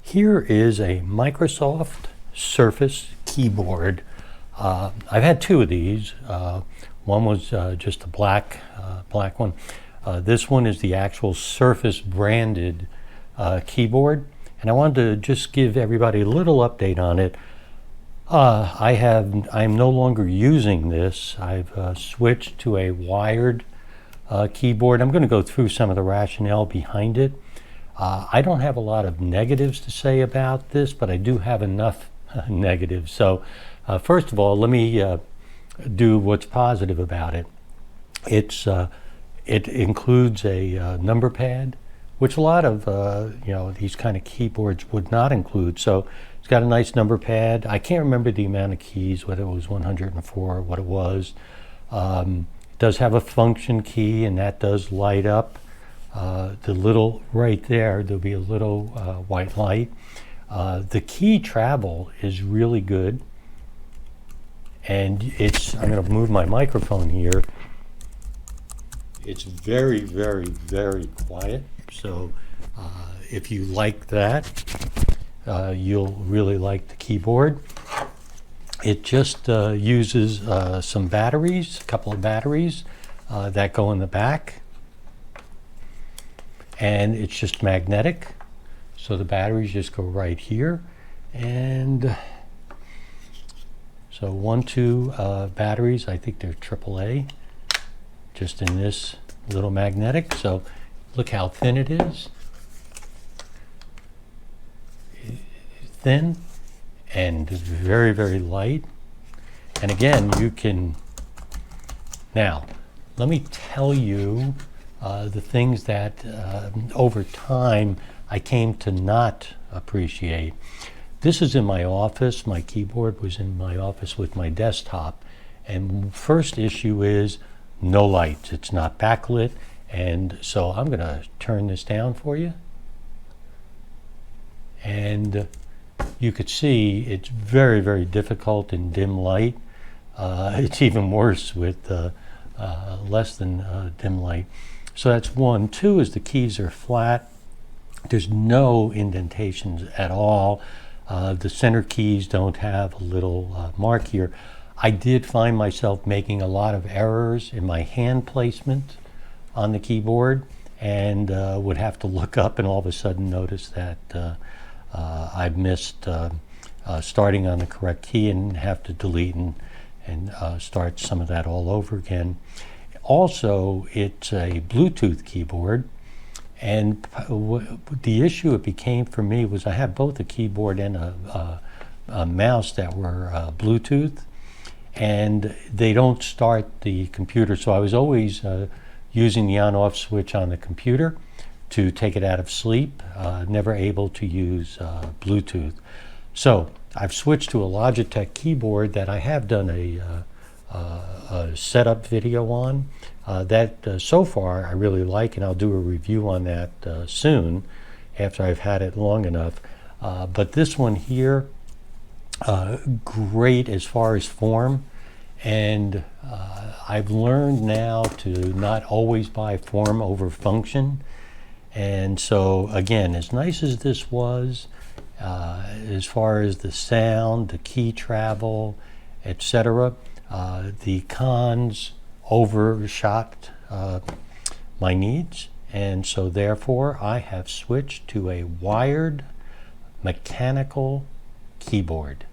Here is a Microsoft Surface keyboard. I've had two of these. One was just a black one. This one is the actual Surface branded keyboard, and I wanted to just give everybody a little update on it. I'm no longer using this. I've switched to a wired keyboard. I'm going to go through some of the rationale behind it. I don't have a lot of negatives to say about this, but I do have enough negatives. So first of all, let me do what's positive about it. It includes a number pad, which a lot of these kind of keyboards would not include. So it's got a nice number pad. I can't remember the amount of keys, whether it was 104 or what it was. It does have a function key, and that does light up. The little right there'll be a little white light. The key travel is really good, and I'm going to move my microphone here. It's very, very, very quiet. So if you like that, you'll really like the keyboard. It just uses some batteries, a couple of batteries that go in the back. And it's just magnetic, so the batteries just go right here. And so 2 batteries, I think they're AAA, just in this little magnetic. So look how thin it is. Thin and very, very light. And again, you can, now, let me tell you the things that over time I came to not appreciate. This is in my office. My keyboard was in my office with my desktop. And first issue is no lights. It's not backlit. And so I'm going to turn this down for you. And you could see it's very, very difficult in dim light. It's even worse with less than dim light. So that's one. Two is the keys are flat. There's no indentations at all. The center keys don't have a little mark here. I did find myself making a lot of errors in my hand placement on the keyboard, and would have to look up and all of a sudden notice that I've missed starting on the correct key and have to delete and start some of that all over again. Also, it's a Bluetooth keyboard, and the issue it became for me was I had both a keyboard and a mouse that were Bluetooth, and they don't start the computer. So I was always using the on-off switch on the computer to take it out of sleep, never able to use Bluetooth. So I've switched to a Logitech keyboard that I have done a setup video on that so far I really like, and I'll do a review on that soon after I've had it long enough. But this one here, great as far as form, and I've learned now to not always buy form over function. And so again, as nice as this was, as far as the sound, the key travel, etc., the cons overshot my needs, and so therefore I have switched to a wired mechanical keyboard.